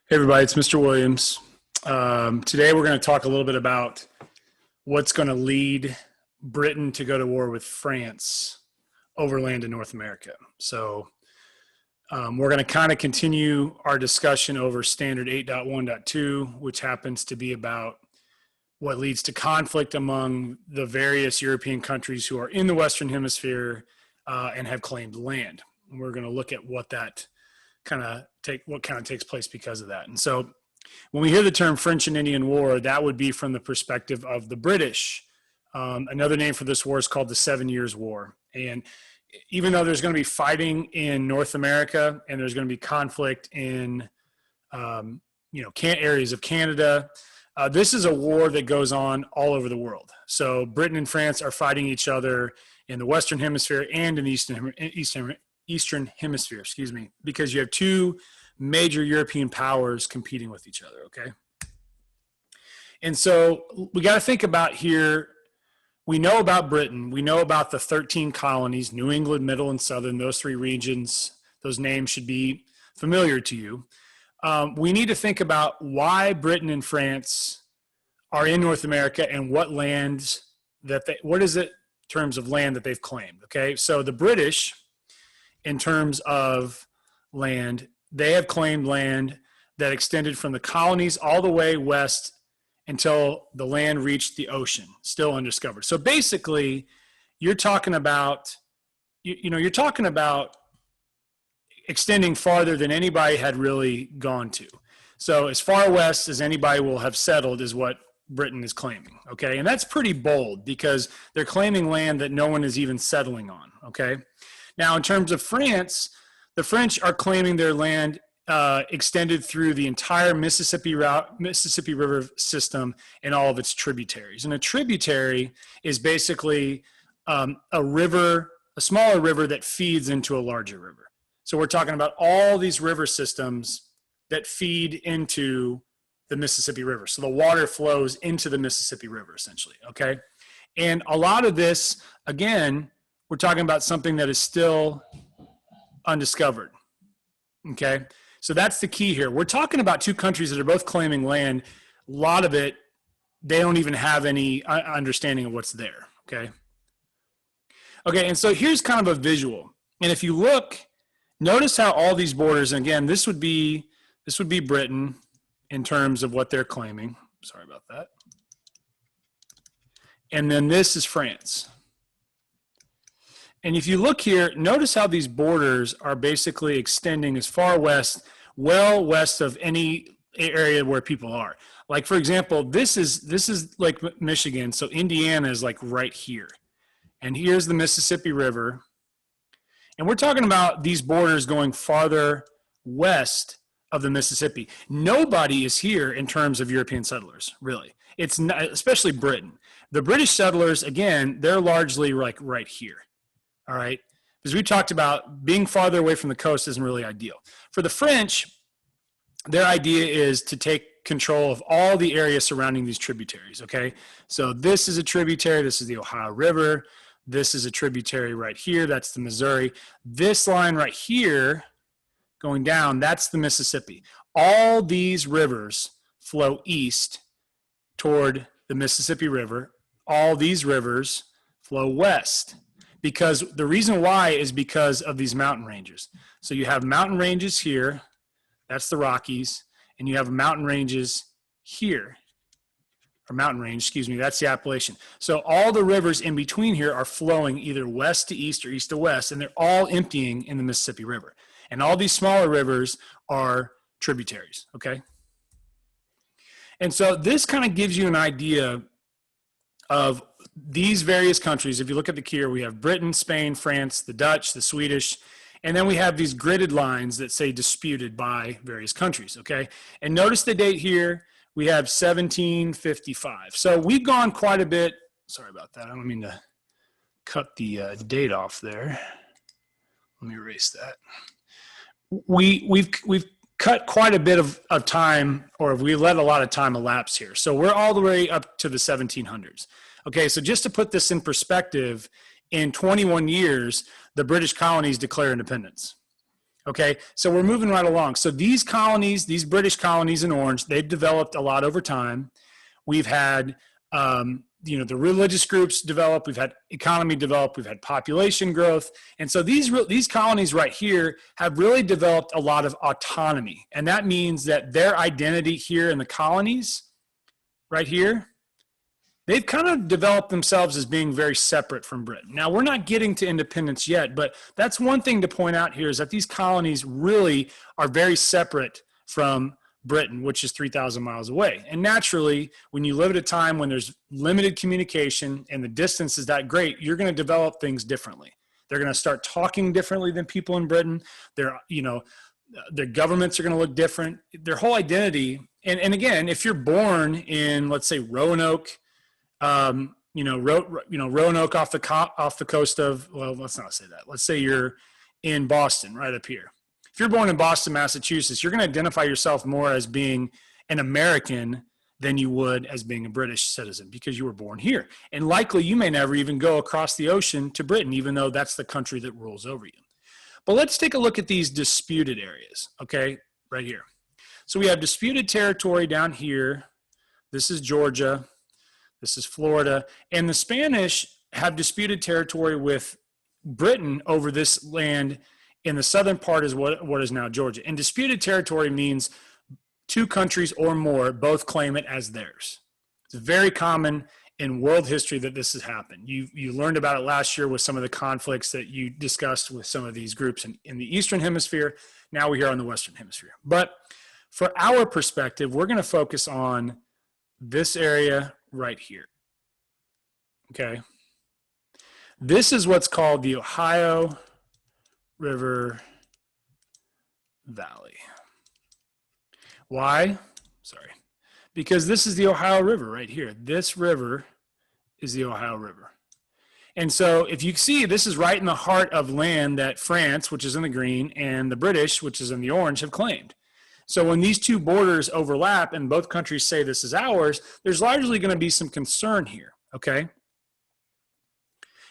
Hey everybody, it's Mr. Williams. Today we're going to talk a little bit about what's going to lead Britain to go to war with France over land in North America. We're going to kind of continue our discussion over Standard 8.1.2, which happens to be about what leads to conflict among the various European countries who are in the Western Hemisphere and have claimed land. And we're going to look at what takes place because of that. And so when we hear the term French and Indian War, that would be from the perspective of the British. Another name for this war is called the 7 Years' War. And even though there's going to be fighting in North America and there's going to be conflict in areas of Canada, this is a war that goes on all over the world. So Britain and France are fighting each other in the Western Hemisphere and in the Eastern Hemisphere, because you have two major European powers competing with each other, okay? And so we got to think about here, we know about Britain, we know about the 13 colonies, New England, Middle, and Southern, those three regions, those names should be familiar to you. We need to think about why Britain and France are in North America and what lands what is it in terms of land that they've claimed, okay? So the British, in terms of land, they have claimed land that extended from the colonies all the way west until the land reached the ocean, still undiscovered. So basically, you're talking about, you're talking about extending farther than anybody had really gone to. So as far west as anybody will have settled is what Britain is claiming, okay? And that's pretty bold because they're claiming land that no one is even settling on, okay? Now, in terms of France, the French are claiming their land extended through the entire Mississippi River system and all of its tributaries. And a tributary is basically a smaller river that feeds into a larger river. So we're talking about all these river systems that feed into the Mississippi River. So the water flows into the Mississippi River, essentially, okay? And a lot of this, again, we're talking about something that is still undiscovered, okay? So that's the key here. We're talking about two countries that are both claiming land. A lot of it, they don't even have any understanding of what's there, okay? Okay, and so here's kind of a visual. And if you look, notice how all these borders, and again, this would be Britain in terms of what they're claiming. Sorry about that. And then this is France. And if you look here, notice how these borders are basically extending as far west, well west of any area where people are. Like, for example, this is like Michigan, so Indiana is like right here. And here's the Mississippi River. And we're talking about these borders going farther west of the Mississippi. Nobody is here in terms of European settlers, really. It's not, especially Britain. The British settlers, again, they're largely like right here. All right, because we talked about being farther away from the coast isn't really ideal. For the French, their idea is to take control of all the area surrounding these tributaries, okay? So this is a tributary, this is the Ohio River, this is a tributary right here, that's the Missouri. This line right here going down, that's the Mississippi. All these rivers flow east toward the Mississippi River. All these rivers flow west. Because the reason why is because of these mountain ranges. So you have mountain ranges here, that's the Rockies, and you have mountain ranges here, or mountain range, that's the Appalachian. So all the rivers in between here are flowing either west to east or east to west, and they're all emptying in the Mississippi River. And all these smaller rivers are tributaries, okay? And so this kind of gives you an idea of these various countries. If you look at the key here, we have Britain, Spain, France, the Dutch, the Swedish, and then we have these gridded lines that say disputed by various countries, okay? And notice the date here, we have 1755. So we've gone quite a bit. Sorry about that. I don't mean to cut the date off there. Let me erase that. We've cut quite a bit of time, or we let a lot of time elapse here. So we're all the way up to the 1700s. Okay, so just to put this in perspective, in 21 years, the British colonies declare independence. Okay, so we're moving right along. So these colonies, these British colonies in orange, they've developed a lot over time. We've had, the religious groups develop. We've had economy develop. We've had population growth, and so these colonies right here have really developed a lot of autonomy, and that means that their identity here in the colonies, right here, they've kind of developed themselves as being very separate from Britain. Now, we're not getting to independence yet, but that's one thing to point out here is that these colonies really are very separate from Britain, which is 3,000 miles away. And naturally, when you live at a time when there's limited communication and the distance is that great, you're going to develop things differently. They're going to start talking differently than people in Britain. Their governments are going to look different. Their whole identity. And again, if you're born in, let's say, Roanoke, Roanoke off the coast of, well, let's not say that. Let's say you're in Boston, right up here. If you're born in Boston, Massachusetts, you're going to identify yourself more as being an American than you would as being a British citizen because you were born here. And likely you may never even go across the ocean to Britain, even though that's the country that rules over you. But let's take a look at these disputed areas, okay, right here. So we have disputed territory down here. This is Georgia. This is Florida. And the Spanish have disputed territory with Britain over this land in the southern part is what is now Georgia. And disputed territory means two countries or more both claim it as theirs. It's very common in world history that this has happened. You learned about it last year with some of the conflicts that you discussed with some of these groups in the Eastern Hemisphere. Now we're here on the Western Hemisphere. But for our perspective, we're going to focus on this area right here. Okay. This is what's called the Ohio River Valley. Why? Sorry. Because this is the Ohio River right here. This river is the Ohio River. And so if you see, this is right in the heart of land that France, which is in the green, and the British, which is in the orange, have claimed. So when these two borders overlap and both countries say this is ours, there's largely going to be some concern here, okay?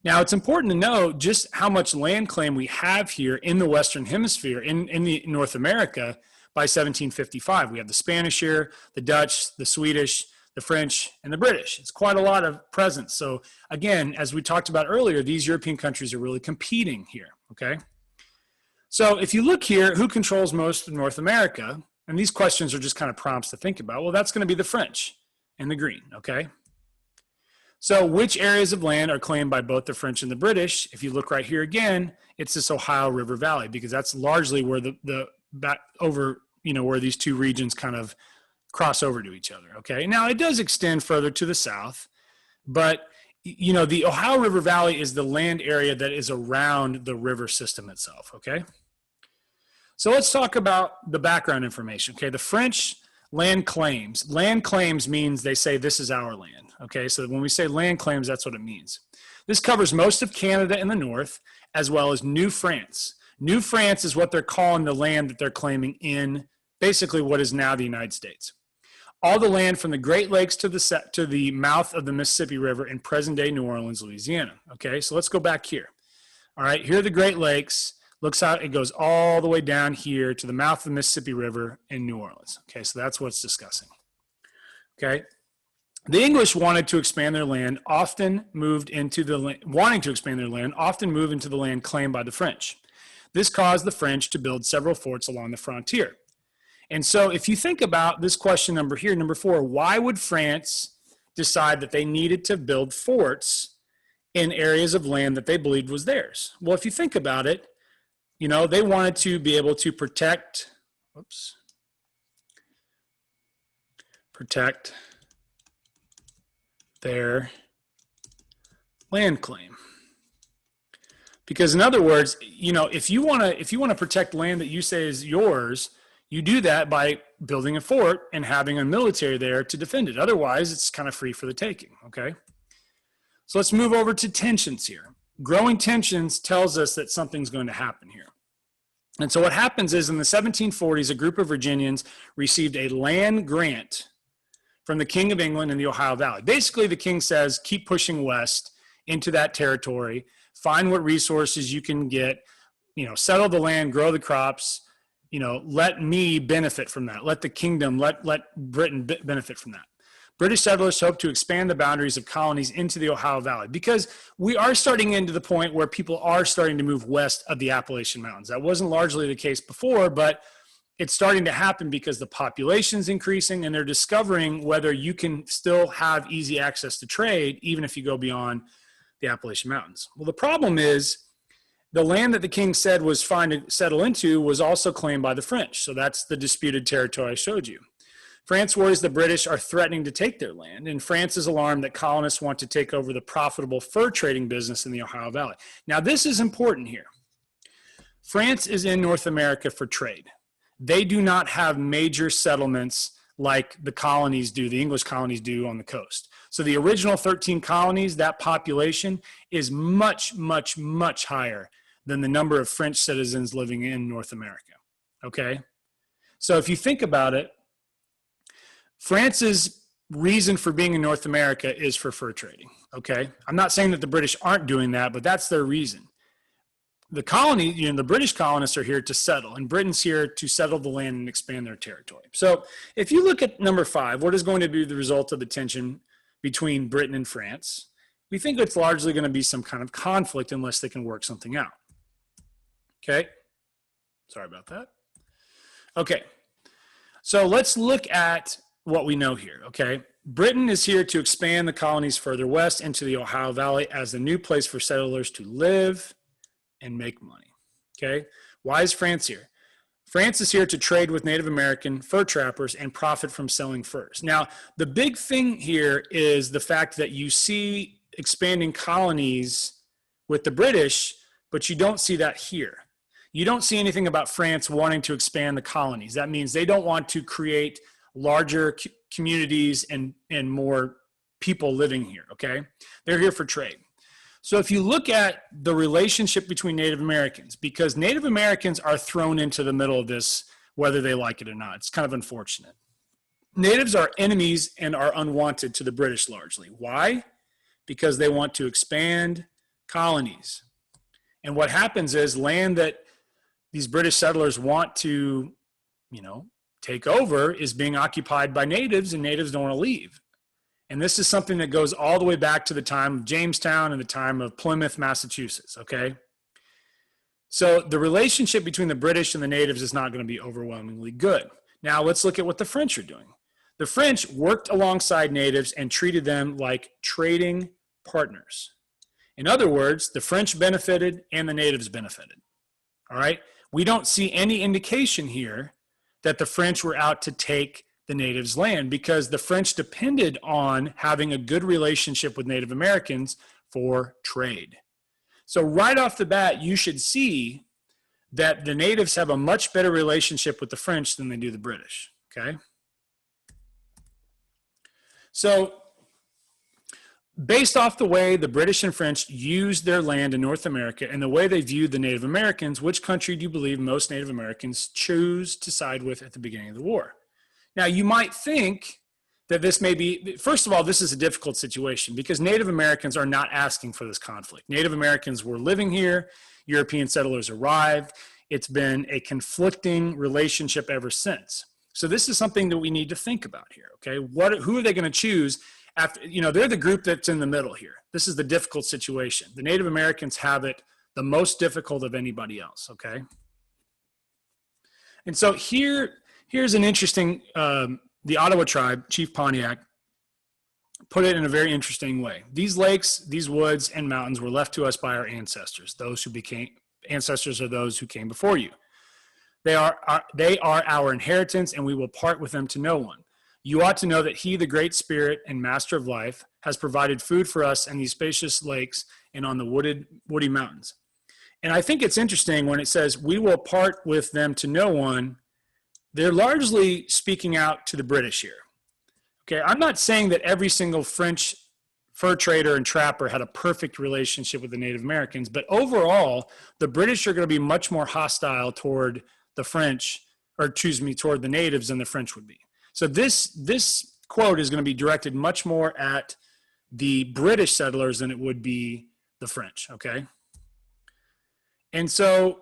Now, it's important to know just how much land claim we have here in the Western Hemisphere, in North America, by 1755. We have the Spanish here, the Dutch, the Swedish, the French, and the British. It's quite a lot of presence. So again, as we talked about earlier, these European countries are really competing here, okay? So if you look here, who controls most of North America? And these questions are just kind of prompts to think about. Well, that's going to be the French in the green, okay? So which areas of land are claimed by both the French and the British? If you look right here again, it's this Ohio River Valley, because that's largely where where these two regions kind of cross over to each other, okay? Now, it does extend further to the south, but the Ohio River Valley is the land area that is around the river system itself, okay? So let's talk about the background information, okay? The French land claims. Land claims means they say this is our land, okay? So when we say land claims, that's what it means. This covers most of Canada in the north, as well as New France. New France is what they're calling the land that they're claiming in basically what is now the United States. All the land from the Great Lakes to the mouth of the Mississippi River in present-day New Orleans, Louisiana. Okay, so let's go back here. All right, here are the Great Lakes. Looks out, it goes all the way down here to the mouth of the Mississippi River in New Orleans. Okay, so that's what it's discussing. Okay, the English wanted to expand their land, often moved into the land, often move into the land claimed by the French. This caused the French to build several forts along the frontier. And so if you think about this question number 4, why would France decide that they needed to build forts in areas of land that they believed was theirs? Well, if you think about it, they wanted to be able to protect their land claim. Because in other words, if you want to protect land that you say is yours, you do that by building a fort and having a military there to defend it. Otherwise, it's kind of free for the taking, okay? So let's move over to tensions here. Growing tensions tells us that something's going to happen here. And so what happens is in the 1740s, a group of Virginians received a land grant from the King of England in the Ohio Valley. Basically, the king says, keep pushing west into that territory, find what resources you can get, settle the land, grow the crops, let me benefit from that. Let the kingdom, let Britain benefit from that. British settlers hoped to expand the boundaries of colonies into the Ohio Valley because we are starting into the point where people are starting to move west of the Appalachian Mountains. That wasn't largely the case before, but it's starting to happen because the population's increasing and they're discovering whether you can still have easy access to trade even if you go beyond the Appalachian Mountains. Well, the problem is the land that the king said was fine to settle into was also claimed by the French. So that's the disputed territory I showed you. France worries the British are threatening to take their land, and France is alarmed that colonists want to take over the profitable fur trading business in the Ohio Valley. Now, this is important here. France is in North America for trade. They do not have major settlements like the colonies do, the English colonies do on the coast. So the original 13 colonies, that population is much, much, much higher than the number of French citizens living in North America, okay? So if you think about it, France's reason for being in North America is for fur trading, okay? I'm not saying that the British aren't doing that, but that's their reason. The colony, the British colonists are here to settle, and Britain's here to settle the land and expand their territory. So if you look at number 5, what is going to be the result of the tension between Britain and France? We think it's largely going to be some kind of conflict unless they can work something out. Okay? Sorry about that. Okay. So let's look at what we know here, okay? Britain is here to expand the colonies further west into the Ohio Valley as the new place for settlers to live and make money, okay? Why is France here? France is here to trade with Native American fur trappers and profit from selling furs. Now, the big thing here is the fact that you see expanding colonies with the British, but you don't see that here. You don't see anything about France wanting to expand the colonies. That means they don't want to create larger communities and more people living here, okay? They're here for trade. So if you look at the relationship between Native Americans, because Native Americans are thrown into the middle of this, whether they like it or not, it's kind of unfortunate. Natives are enemies and are unwanted to the British largely. Why? Because they want to expand colonies. And what happens is land that these British settlers want to, take over is being occupied by natives, and natives don't want to leave. And this is something that goes all the way back to the time of Jamestown and the time of Plymouth, Massachusetts, okay? So the relationship between the British and the natives is not going to be overwhelmingly good. Now let's look at what the French are doing. The French worked alongside natives and treated them like trading partners. In other words, the French benefited and the natives benefited, all right? We don't see any indication here that the French were out to take the natives' land because the French depended on having a good relationship with Native Americans for trade. So right off the bat, you should see that the natives have a much better relationship with the French than they do the British, okay? So based off the way the British and French used their land in North America and the way they viewed the Native Americans, which country do you believe most Native Americans choose to side with at the beginning of the war? Now, you might think that this may be, first of all, this is a difficult situation because Native Americans are not asking for this conflict. Native Americans were living here. European settlers arrived. It's been a conflicting relationship ever since. So this is something that we need to think about here, okay? Who are they going to choose? After, they're the group that's in the middle here. This is the difficult situation. The Native Americans have it the most difficult of anybody else, okay? And so here's an interesting, the Ottawa tribe, Chief Pontiac, put it in a very interesting way. These lakes, these woods, and mountains were left to us by our ancestors. Ancestors are those who came before you. They are our inheritance, and we will part with them to no one. You ought to know that he, the great spirit and master of life, has provided food for us in these spacious lakes and on the woody mountains. And I think it's interesting when it says, we will part with them to no one. They're largely speaking out to the British here. Okay, I'm not saying that every single French fur trader and trapper had a perfect relationship with the Native Americans, but overall, the British are going to be much more hostile toward the French, toward the natives than the French would be. So this quote is going to be directed much more at the British settlers than it would be the French, okay? And so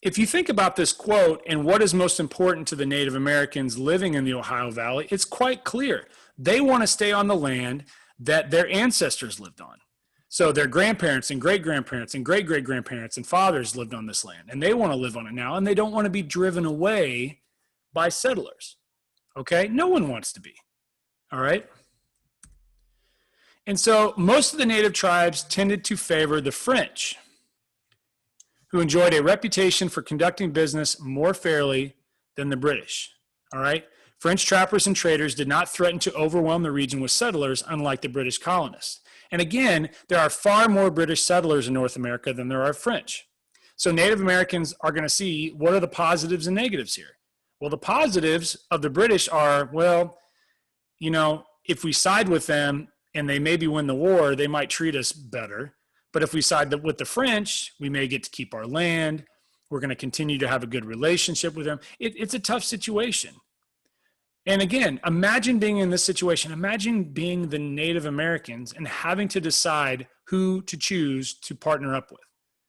if you think about this quote and what is most important to the Native Americans living in the Ohio Valley, it's quite clear. They want to stay on the land that their ancestors lived on. So their grandparents and great-grandparents and great-great-grandparents and fathers lived on this land, and they want to live on it now, and they don't want to be driven away by settlers, okay? No one wants to be, all right? And so most of the native tribes tended to favor the French, who enjoyed a reputation for conducting business more fairly than the British, all right? French trappers and traders did not threaten to overwhelm the region with settlers, unlike the British colonists. And again, there are far more British settlers in North America than there are French. So Native Americans are going to see what are the positives and negatives here. Well, the positives of the British are, well, you know, if we side with them and they maybe win the war, they might treat us better. But if we side with the French, we may get to keep our land. We're going to continue to have a good relationship with them. It's a tough situation. And again, imagine being in this situation. Imagine being the Native Americans and having to decide who to choose to partner up with.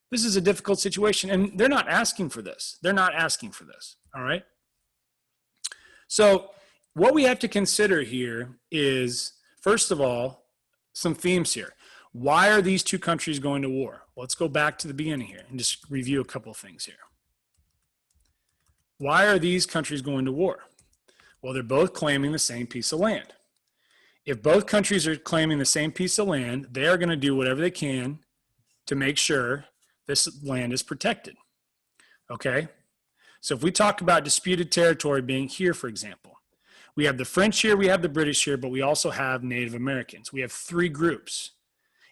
This is a difficult situation, and they're not asking for this. They're not asking for this, all right? So what we have to consider here is, first of all, some themes here. Why are these two countries going to war? Let's go back to the beginning here and just review a couple of things here. Why are these countries going to war? Well, they're both claiming the same piece of land. If both countries are claiming the same piece of land, they are going to do whatever they can to make sure this land is protected. Okay? So if we talk about disputed territory being here, for example, we have the French here, we have the British here, but we also have Native Americans. We have three groups.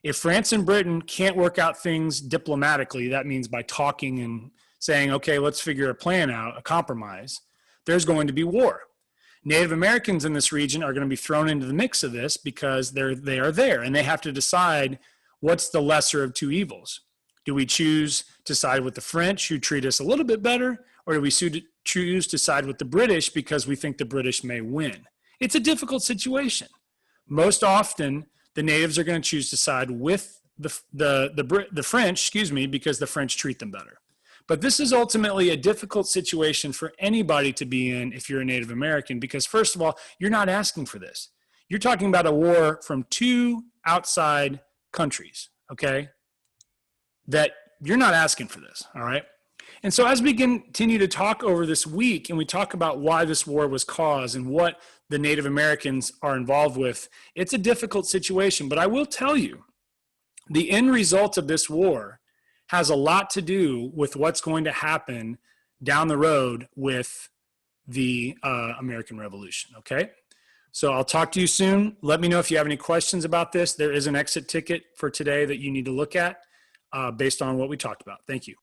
If France and Britain can't work out things diplomatically, that means by talking and saying, okay, let's figure a plan out, a compromise, there's going to be war. Native Americans in this region are going to be thrown into the mix of this because they are there, and they have to decide what's the lesser of two evils. Do we choose to side with the French, who treat us a little bit better, or do we choose to side with the British because we think the British may win? It's a difficult situation. Most often, the natives are going to choose to side with the French, because the French treat them better. But this is ultimately a difficult situation for anybody to be in if you're a Native American, because first of all, you're not asking for this. You're talking about a war from two outside countries, okay? That you're not asking for this, all right? And so as we continue to talk over this week and we talk about why this war was caused and what the Native Americans are involved with, it's a difficult situation. But I will tell you, the end result of this war has a lot to do with what's going to happen down the road with the American Revolution, okay? So I'll talk to you soon. Let me know if you have any questions about this. There is an exit ticket for today that you need to look at based on what we talked about. Thank you.